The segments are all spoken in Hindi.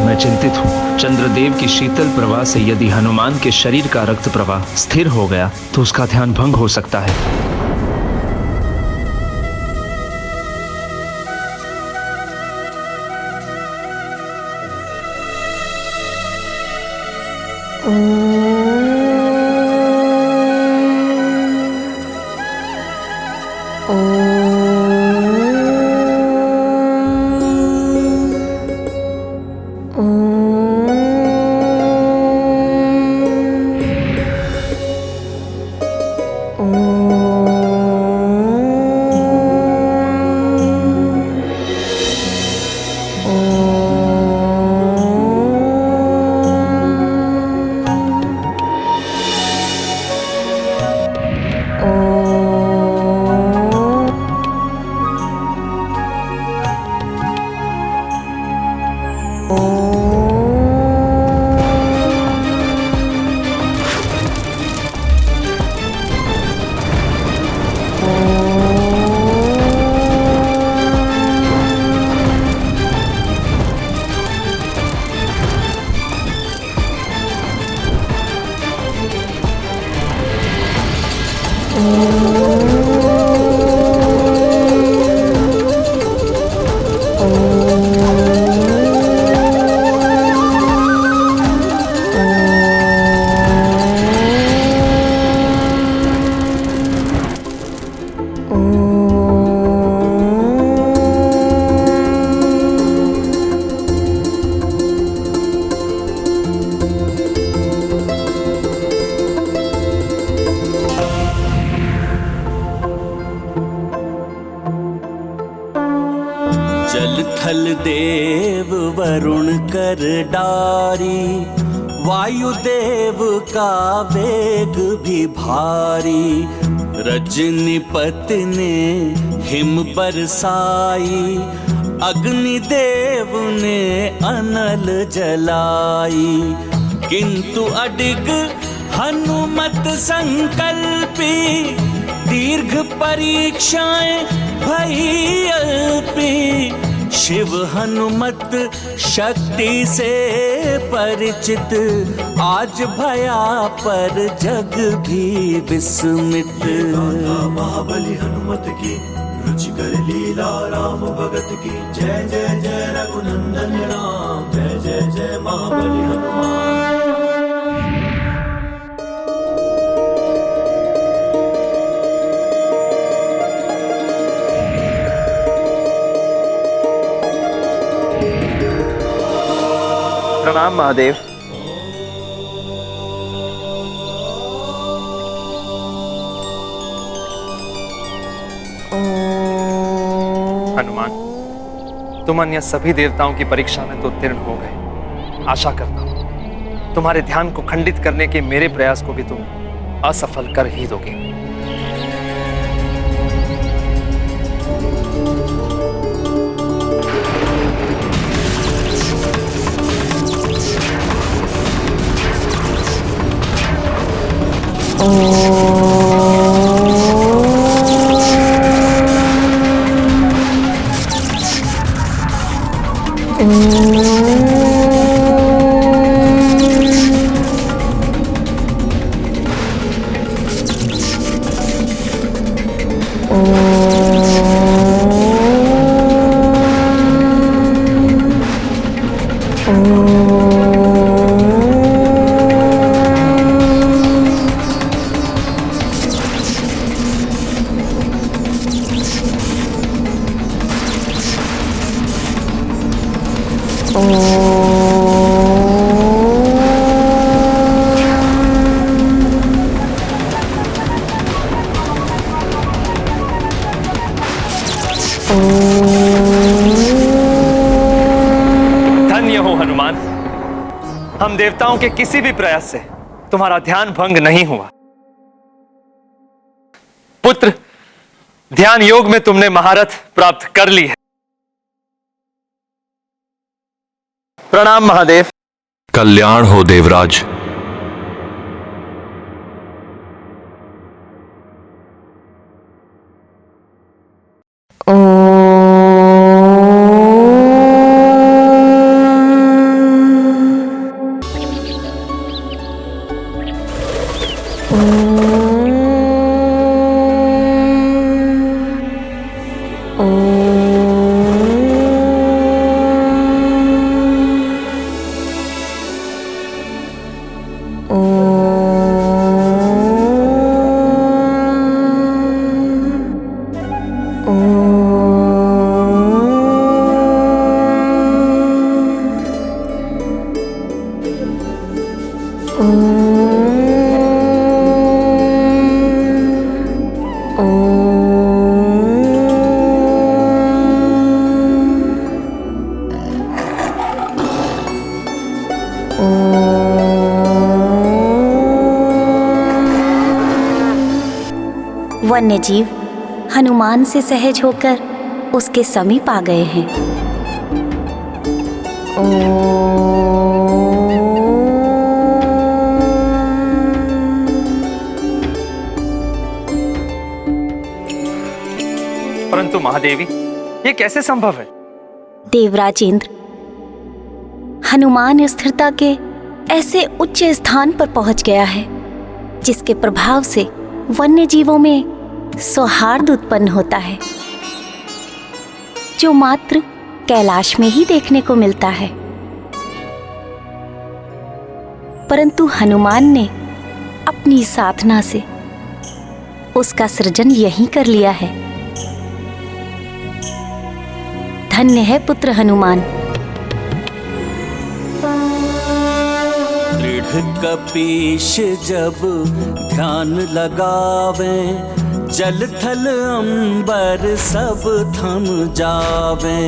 मैं चिंतित हूँ। चंद्रदेव की शीतल प्रवाह से यदि हनुमान के शरीर का रक्त प्रवाह स्थिर हो गया तो उसका ध्यान भंग हो सकता है। जल थल देव वरुण कर डारी, वायुदेव का वेग भी भारी। रजनीपत ने हिम बरसाई, अग्निदेव ने अनल जलाई। किंतु अडिग हनुमत संकल्पी, दीर्घ परीक्षाएं भई अल्पी। शिव हनुमत शक्ति से परिचित, आज भया पर जग भी विस्मित। महाबली हनुमत की रुचिकर लीला राम भगत की। जय जय जय रघुनंदन राम, जय जय जय महाबली हनुमान। प्रणाम महादेव। हनुमान, तुम अन्य सभी देवताओं की परीक्षा में तो उत्तीर्ण हो गए। आशा करता हूं तुम्हारे ध्यान को खंडित करने के मेरे प्रयास को भी तुम असफल कर ही दोगे। धन्य हो हनुमान, हम देवताओं के किसी भी प्रयास से तुम्हारा ध्यान भंग नहीं हुआ। पुत्र, ध्यान योग में तुमने महारथ प्राप्त कर ली है। प्रणाम महादेव। कल्याण हो देवराज। वन्यजीव हनुमान से सहज होकर उसके समीप आ गए हैं। परंतु महादेवी, ये कैसे संभव है? देवराज इंद्र, हनुमान स्थिरता के ऐसे उच्च स्थान पर पहुंच गया है जिसके प्रभाव से वन्य जीवों में सौहार्द उत्पन्न होता है, जो मात्र कैलाश में ही देखने को मिलता है। परंतु हनुमान ने अपनी साधना से उसका सृजन यहीं कर लिया है। धन्य है पुत्र हनुमान। दृढ़ कपीश जब ध्यान लगावे, जल थल अंबर सब थम जावे।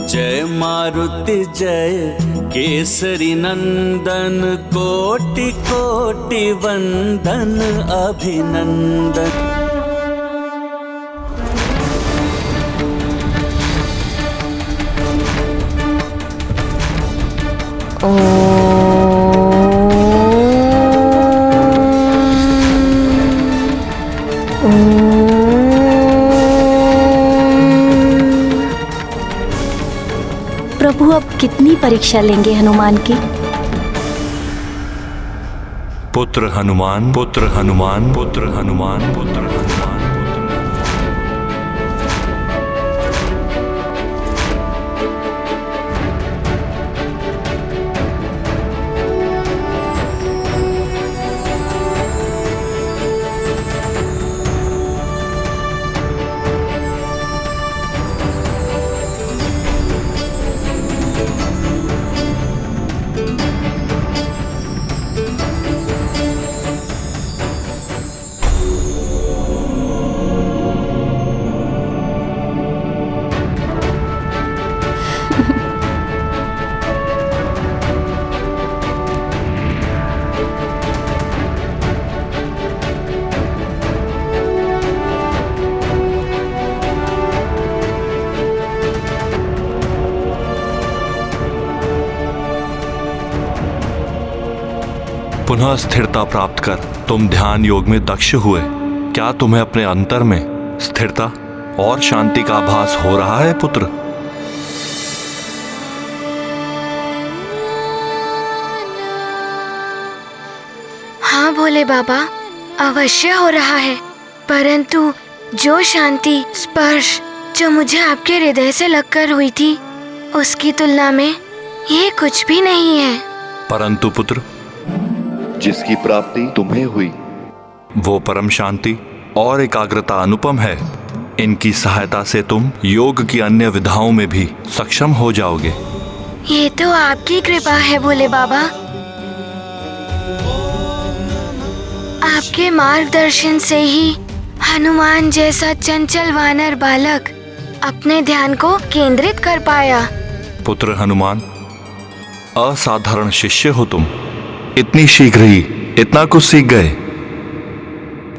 जय मारुति जय केसरी नंदन, कोटि कोटि वंदन अभिनंदन। प्रभु अब कितनी परीक्षा लेंगे हनुमान की? पुत्र हनुमान, पुत्र हनुमान, पुत्र हनुमान, पुत्र हनुमान। पुनः स्थिरता प्राप्त कर तुम ध्यान योग में दक्ष हुए। क्या तुम्हें अपने अंतर में स्थिरता और शांति का आभास हो रहा है पुत्र? हाँ भोले बाबा, अवश्य हो रहा है। परंतु जो शांति स्पर्श जो मुझे आपके हृदय से लगकर हुई थी, उसकी तुलना में ये कुछ भी नहीं है। परंतु पुत्र, जिसकी प्राप्ति तुम्हें हुई वो परम शांति और एकाग्रता अनुपम है। इनकी सहायता से तुम योग की अन्य विधाओं में भी सक्षम हो जाओगे। ये तो आपकी कृपा है भोले बाबा। आपके मार्गदर्शन से ही हनुमान जैसा चंचल वानर बालक अपने ध्यान को केंद्रित कर पाया। पुत्र हनुमान, असाधारण शिष्य हो तुम। इतनी शीघ्र ही इतना कुछ सीख गए।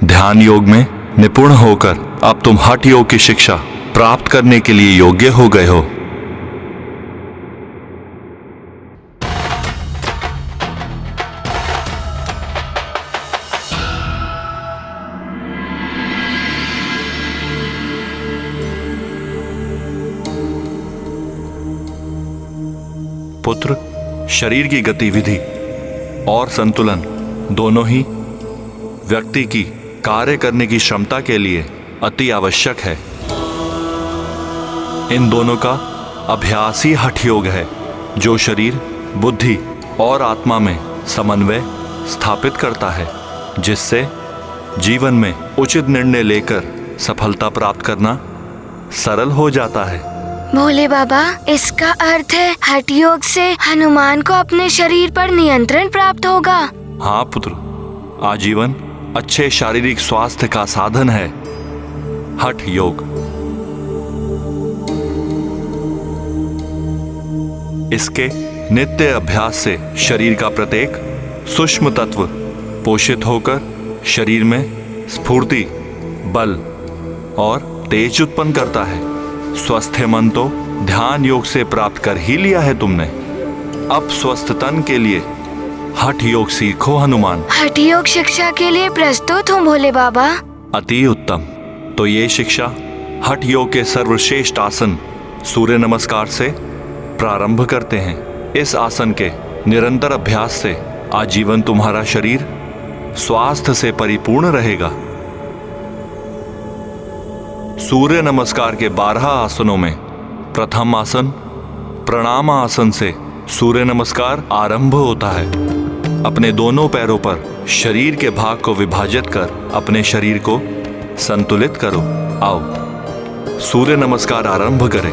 ध्यान योग में निपुण होकर अब तुम हठ योग की शिक्षा प्राप्त करने के लिए योग्य हो गए हो। पुत्र, शरीर की गतिविधि और संतुलन दोनों ही व्यक्ति की कार्य करने की क्षमता के लिए अति आवश्यक है। इन दोनों का अभ्यास ही हठ योग है, जो शरीर, बुद्धि और आत्मा में समन्वय स्थापित करता है, जिससे जीवन में उचित निर्णय लेकर सफलता प्राप्त करना सरल हो जाता है। भोले बाबा, इसका अर्थ है हठ योग से हनुमान को अपने शरीर पर नियंत्रण प्राप्त होगा। हाँ पुत्र, आजीवन अच्छे शारीरिक स्वास्थ्य का साधन है हठ योग। इसके नित्य अभ्यास से शरीर का प्रत्येक सूक्ष्म तत्व पोषित होकर शरीर में स्फूर्ति, बल और तेज उत्पन्न करता है। स्वस्थ मन तो ध्यान योग से प्राप्त कर ही लिया है तुमने। अब स्वस्थ तन के लिए हठ योग सीखो हनुमान। हठ योग शिक्षा के लिए प्रस्तुत हूँ भोले बाबा। अति उत्तम। तो ये शिक्षा हठ योग के सर्वश्रेष्ठ आसन सूर्य नमस्कार से प्रारंभ करते हैं। इस आसन के निरंतर अभ्यास से आजीवन तुम्हारा शरीर स्वास्थ्य से परिपूर्ण रहेगा। सूर्य नमस्कार के 12 आसनों में प्रथम आसन प्रणाम आसन से सूर्य नमस्कार आरंभ होता है। अपने दोनों पैरों पर शरीर के भाग को विभाजित कर अपने शरीर को संतुलित करो। आओ सूर्य नमस्कार आरंभ करें।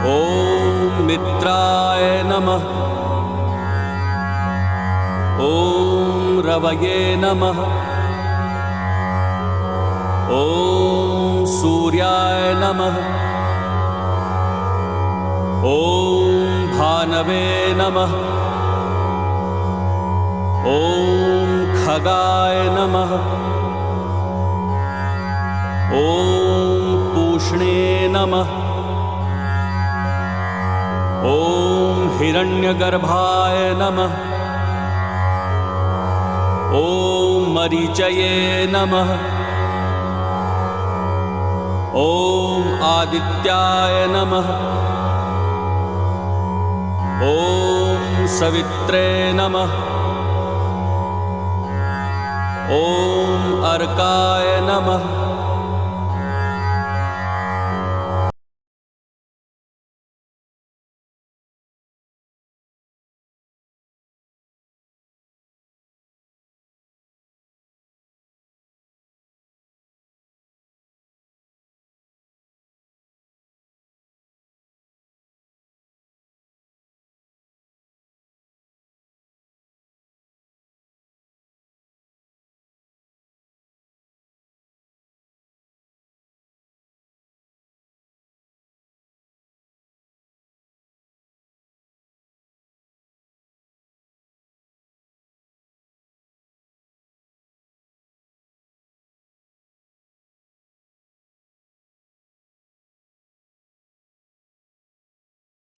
ॐ मित्राय नमः। ॐ रवये नमः। ॐ सूर्याय नमः। ॐ भानवे नमः। ॐ खगाय नमः। ॐ पूष्णे नमः। ॐ हिरण्यगर्भाय नमः। ॐ मरीचये नमः। ॐ आदित्याय नमः। ॐ सवित्रे नमः। ॐ अर्काय नमः।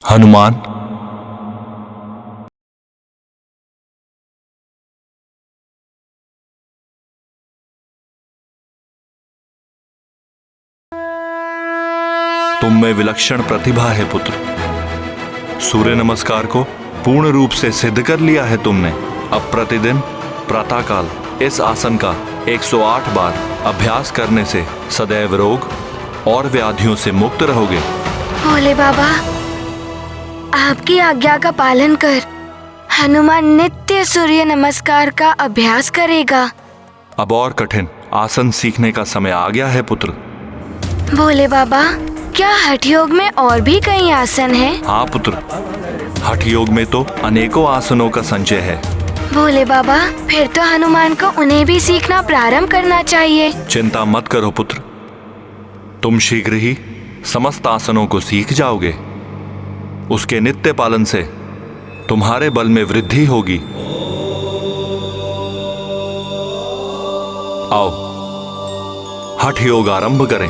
हनुमान, तुम में विलक्षण प्रतिभा है पुत्र। सूर्य नमस्कार को पूर्ण रूप से सिद्ध कर लिया है तुमने। अब प्रतिदिन प्रातःकाल इस आसन का 108 बार अभ्यास करने से सदैव रोग और व्याधियों से मुक्त रहोगे। भोले बाबा, आपकी आज्ञा का पालन कर हनुमान नित्य सूर्य नमस्कार का अभ्यास करेगा। अब और कठिन आसन सीखने का समय आ गया है पुत्र। भोले बाबा, क्या हठ योग में और भी कई आसन हैं? हाँ पुत्र, हठ योग में तो अनेकों आसनों का संचय है। भोले बाबा, फिर तो हनुमान को उन्हें भी सीखना प्रारंभ करना चाहिए। चिंता मत करो पुत्र, तुम शीघ्र ही समस्त आसनों को सीख जाओगे। उसके नित्य पालन से तुम्हारे बल में वृद्धि होगी। आओ हठ योग आरंभ करें।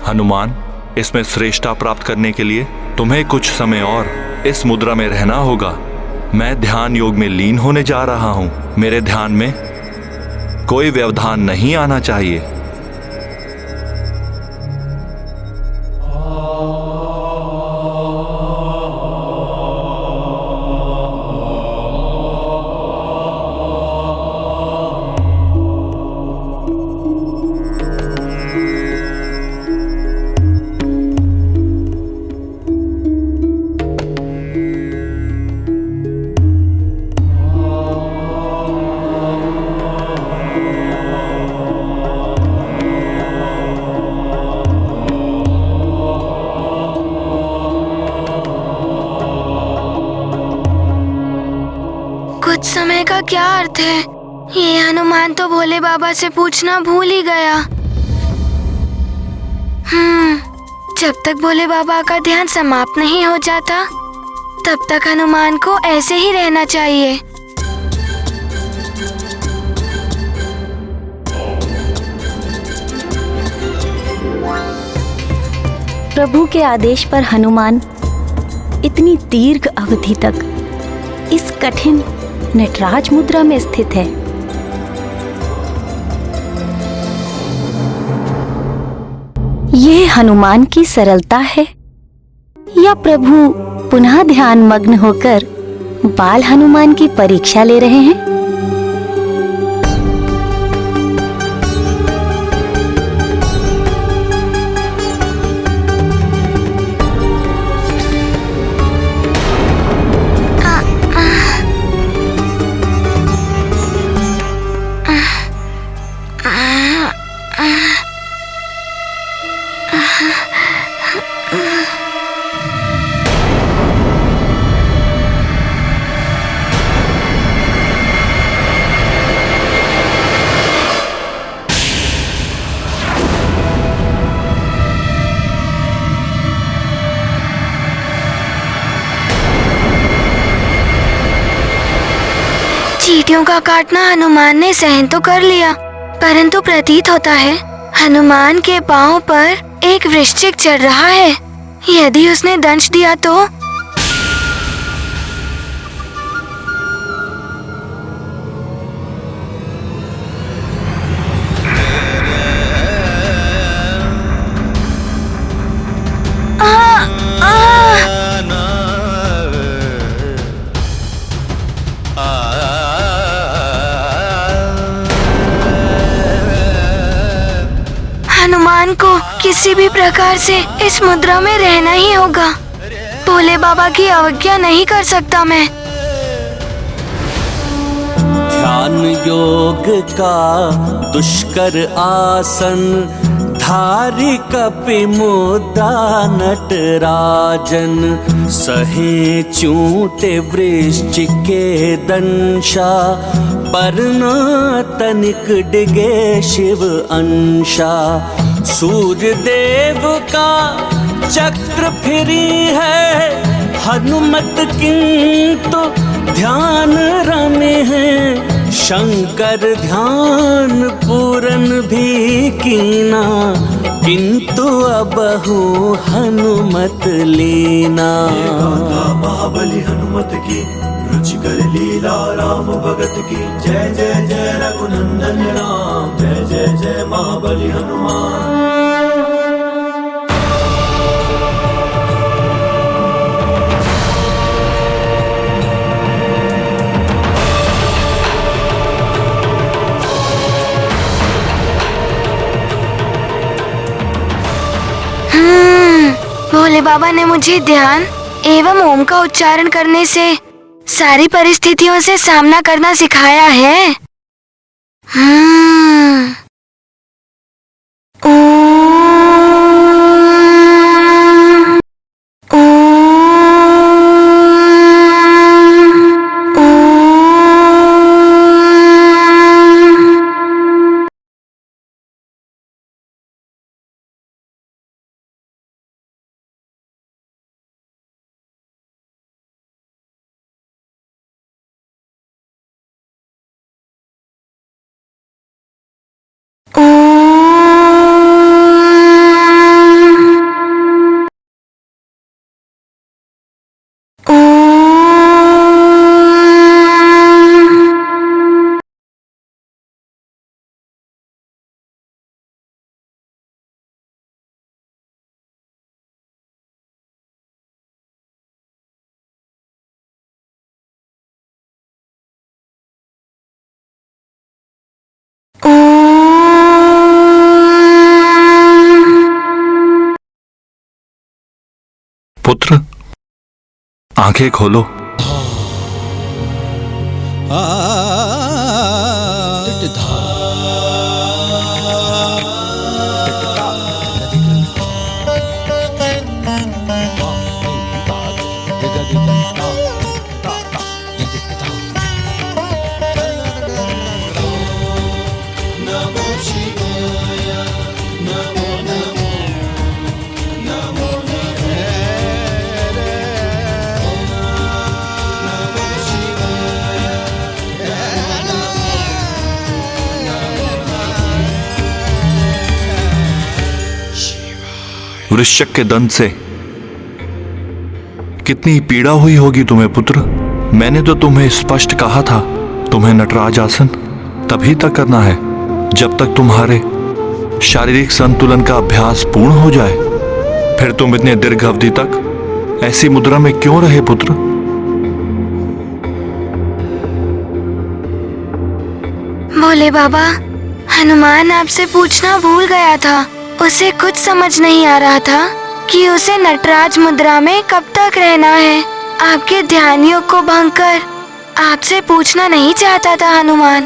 हनुमान, इसमें श्रेष्ठता प्राप्त करने के लिए तुम्हें कुछ समय और इस मुद्रा में रहना होगा। मैं ध्यान योग में लीन होने जा रहा हूं। मेरे ध्यान में कोई व्यवधान नहीं आना चाहिए। कुछ समय का क्या अर्थ है? ये हनुमान तो भोले बाबा से पूछना भूल ही गया। जब तक भोले बाबा का ध्यान समाप्त नहीं हो जाता, तब तक हनुमान को ऐसे ही रहना चाहिए। प्रभु के आदेश पर हनुमान इतनी दीर्घ अवधि तक इस कठिन नटराज मुद्रा में स्थित है। ये हनुमान की सरलता है या प्रभु पुनः ध्यान मग्न होकर बाल हनुमान की परीक्षा ले रहे हैं? चींटियों का काटना हनुमान ने सहन तो कर लिया, परंतु प्रतीत होता है हनुमान के पांव पर एक वृश्चिक चढ़ रहा है। यदि उसने दंश दिया तो हनुमान को किसी भी प्रकार से इस मुद्रा में रहना ही होगा। भोले बाबा की अवज्ञा नहीं कर सकता मैं। ध्यान योग का दुष्कर आसन धारी कपि मुद्रा नटराजन, सहे चूटे वृश्चिक के दंशा, पर न तनिक डिगे शिव अंशा। सूर्य देव का चक्र फिरी है, हनुमत किंतु ध्यान रमे हैं। शंकर ध्यान पूरन भी कीना, किंतु अबहु हनुमत लीना। महाबली हनुमत की रुचिकर लीला राम भगत की। जय जय जय रघुनंदन राम, जय जय जय महाबली हनुमान। भोले बाबा ने मुझे ध्यान एवं ओम का उच्चारण करने से सारी परिस्थितियों से सामना करना सिखाया है। पुत्र, आंखें खोलो। वृश्चिक के दंत से कितनी पीड़ा हुई होगी तुम्हें पुत्र। मैंने तो तुम्हें स्पष्ट कहा था, तुम्हें नटराज आसन तभी तक करना है जब तक तुम्हारे शारीरिक संतुलन का अभ्यास पूर्ण हो जाए। फिर तुम इतने दीर्घ अवधि तक ऐसी मुद्रा में क्यों रहे पुत्र? भोले बाबा, हनुमान आपसे पूछना भूल गया था। उसे कुछ समझ नहीं आ रहा था कि उसे नटराज मुद्रा में कब तक रहना है। आपके ध्यान योग को भंग कर आपसे पूछना नहीं चाहता था हनुमान।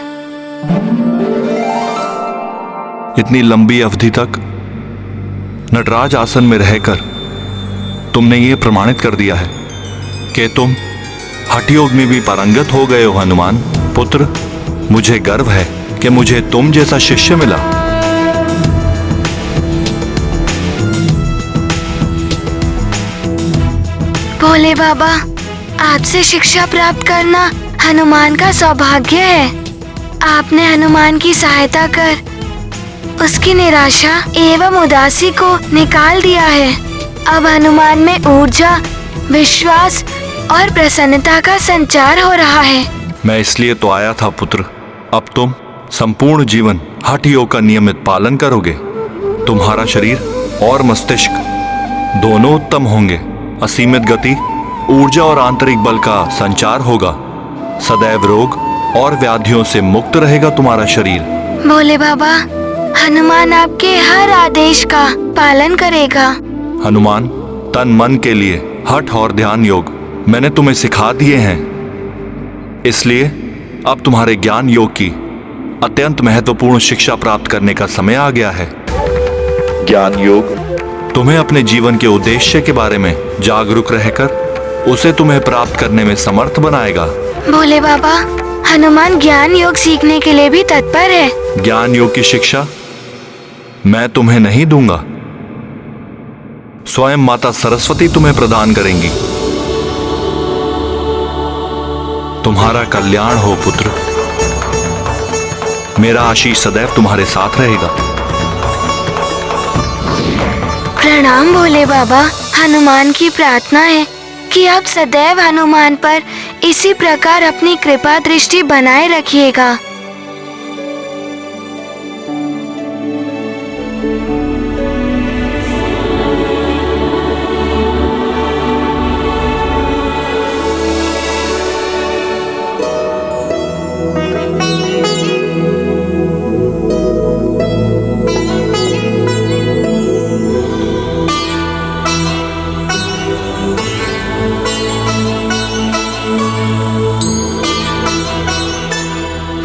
इतनी लंबी अवधि तक नटराज आसन में रहकर तुमने ये प्रमाणित कर दिया है कि तुम हठ योग में भी पारंगत हो गए हो हनुमान। पुत्र, मुझे गर्व है कि मुझे तुम जैसा शिष्य मिला। भोले बाबा, आपसे शिक्षा प्राप्त करना हनुमान का सौभाग्य है। आपने हनुमान की सहायता कर उसकी निराशा एवं उदासी को निकाल दिया है। अब हनुमान में ऊर्जा, विश्वास और प्रसन्नता का संचार हो रहा है। मैं इसलिए तो आया था पुत्र। अब तुम संपूर्ण जीवन हठ योग का नियमित पालन करोगे। तुम्हारा शरीर और मस्तिष्क दोनों उत्तम होंगे। असीमित गति, ऊर्जा और आंतरिक बल का संचार होगा। सदैव रोग और व्याधियों से मुक्त रहेगा तुम्हारा शरीर। भोले बाबा, हनुमान आपके हर आदेश का पालन करेगा। हनुमान, तन मन के लिए हठ और ध्यान योग मैंने तुम्हें सिखा दिए हैं, इसलिए अब तुम्हारे ज्ञान योग की अत्यंत महत्वपूर्ण शिक्षा प्राप्त करने का समय आ गया है। ज्ञान योग तुम्हें अपने जीवन के उद्देश्य के बारे में जागरूक रहकर उसे तुम्हें प्राप्त करने में समर्थ बनाएगा। भोले बाबा, हनुमान ज्ञान योग सीखने के लिए भी तत्पर है। ज्ञान योग की शिक्षा मैं तुम्हें नहीं दूंगा, स्वयं माता सरस्वती तुम्हें प्रदान करेंगी। तुम्हारा कल्याण हो पुत्र, मेरा आशीष सदैव तुम्हारे साथ रहेगा। प्रणाम भोले बाबा। हनुमान की प्रार्थना है कि आप सदैव हनुमान पर इसी प्रकार अपनी कृपा दृष्टि बनाए रखिएगा।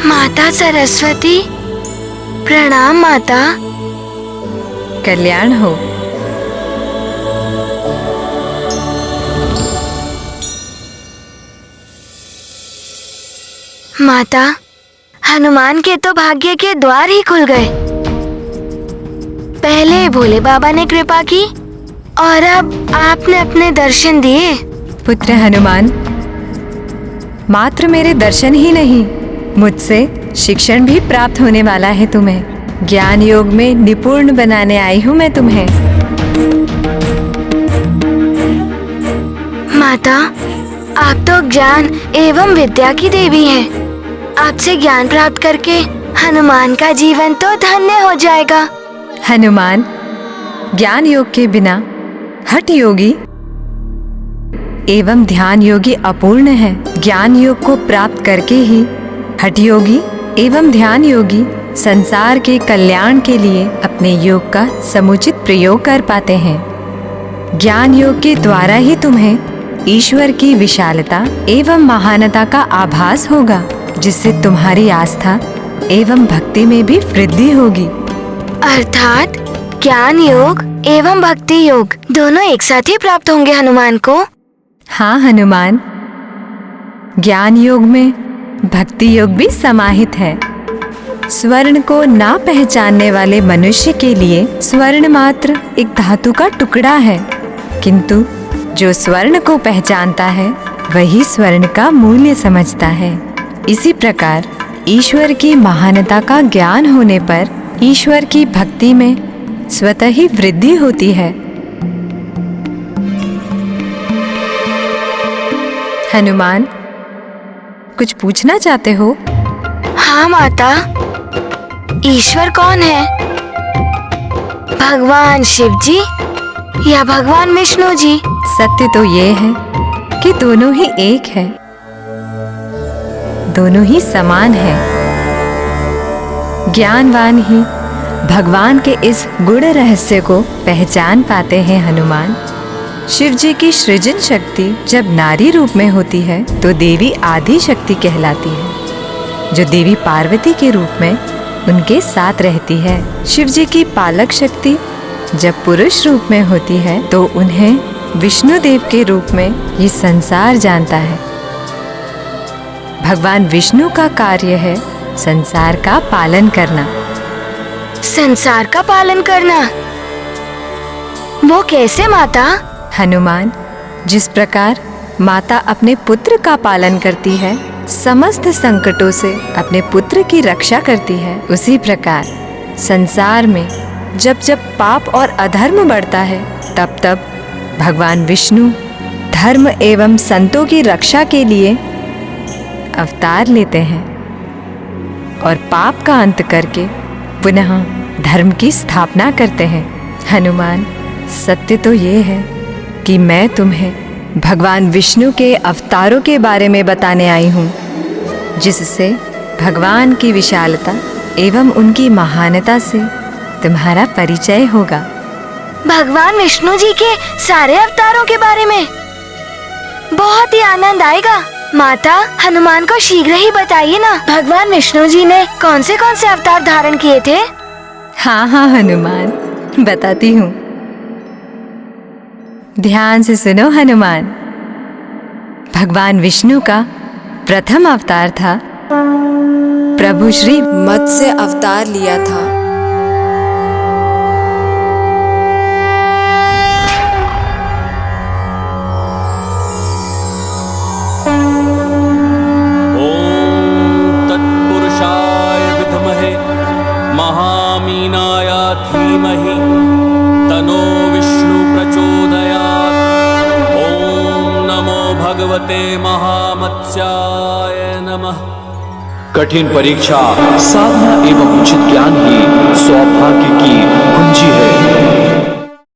माता सरस्वती, प्रणाम माता। कल्याण हो। माता, हनुमान के तो भाग्य के द्वार ही खुल गए। पहले भोले बाबा ने कृपा की और अब आपने अपने दर्शन दिए। पुत्र हनुमान, मात्र मेरे दर्शन ही नहीं, मुझसे शिक्षण भी प्राप्त होने वाला है तुम्हें। ज्ञान योग में निपुण बनाने आई हूँ मैं तुम्हें। माता, आप तो ज्ञान एवं विद्या की देवी हैं। आपसे ज्ञान प्राप्त करके हनुमान का जीवन तो धन्य हो जाएगा। हनुमान, ज्ञान योग के बिना हठ योगी एवं ध्यान योगी अपूर्ण है। ज्ञान योग को प्राप्त करके ही हठ योगी एवं ध्यान योगी संसार के कल्याण के लिए अपने योग का समुचित प्रयोग कर पाते हैं। ज्ञान योग के द्वारा ही तुम्हें ईश्वर की विशालता एवं महानता का आभास होगा, जिससे तुम्हारी आस्था एवं भक्ति में भी वृद्धि होगी। अर्थात ज्ञान योग एवं भक्ति योग दोनों एक साथ ही प्राप्त होंगे हनुमान को। हाँ हनुमान, ज्ञान योग में भक्ति योग भी समाहित है। स्वर्ण को ना पहचानने वाले मनुष्य के लिए स्वर्ण मात्र एक धातु का टुकड़ा है, किंतु जो स्वर्ण को पहचानता है वही स्वर्ण का मूल्य समझता है। इसी प्रकार ईश्वर की महानता का ज्ञान होने पर ईश्वर की भक्ति में स्वतः ही वृद्धि होती है। हनुमान, कुछ पूछना चाहते हो? हाँ माता। ईश्वर कौन है? भगवान शिव जी या भगवान विष्णु जी? सत्य तो ये है कि दोनों ही एक है, दोनों ही समान है। ज्ञानवान ही भगवान के इस गुण रहस्य को पहचान पाते हैं। हनुमान, शिव जी की सृजन शक्ति जब नारी रूप में होती है तो देवी आदि शक्ति कहलाती है, जो देवी पार्वती के रूप में उनके साथ रहती है। शिव जी की पालक शक्ति जब पुरुष रूप में होती है तो उन्हें विष्णु देव के रूप में ये संसार जानता है। भगवान विष्णु का कार्य है संसार का पालन करना। संसार का पालन करना? वो कैसे माता? हनुमान, जिस प्रकार माता अपने पुत्र का पालन करती है, समस्त संकटों से अपने पुत्र की रक्षा करती है, उसी प्रकार संसार में जब जब पाप और अधर्म बढ़ता है तब तब भगवान विष्णु धर्म एवं संतों की रक्षा के लिए अवतार लेते हैं और पाप का अंत करके पुनः धर्म की स्थापना करते हैं। हनुमान, सत्य तो ये है कि मैं तुम्हें भगवान विष्णु के अवतारों के बारे में बताने आई हूँ, जिससे भगवान की विशालता एवं उनकी महानता से तुम्हारा परिचय होगा। भगवान विष्णु जी के सारे अवतारों के बारे में बहुत ही आनंद आएगा। माता, हनुमान को शीघ्र ही बताइए ना, भगवान विष्णु जी ने कौन से अवतार धारण किए थे? हाँ हाँ हनुमान, बताती हूँ। ध्यान से सुनो हनुमान। भगवान विष्णु का प्रथम अवतार था प्रभु श्री मत्स्य अवतार लिया था। महामीनाय धीमहि तनो विष्णु प्रचोदयात्। ओम नमो भगवते महामत्स्याय नमः। कठिन परीक्षा, साधना एवं उचित ज्ञान ही स्वाभाविक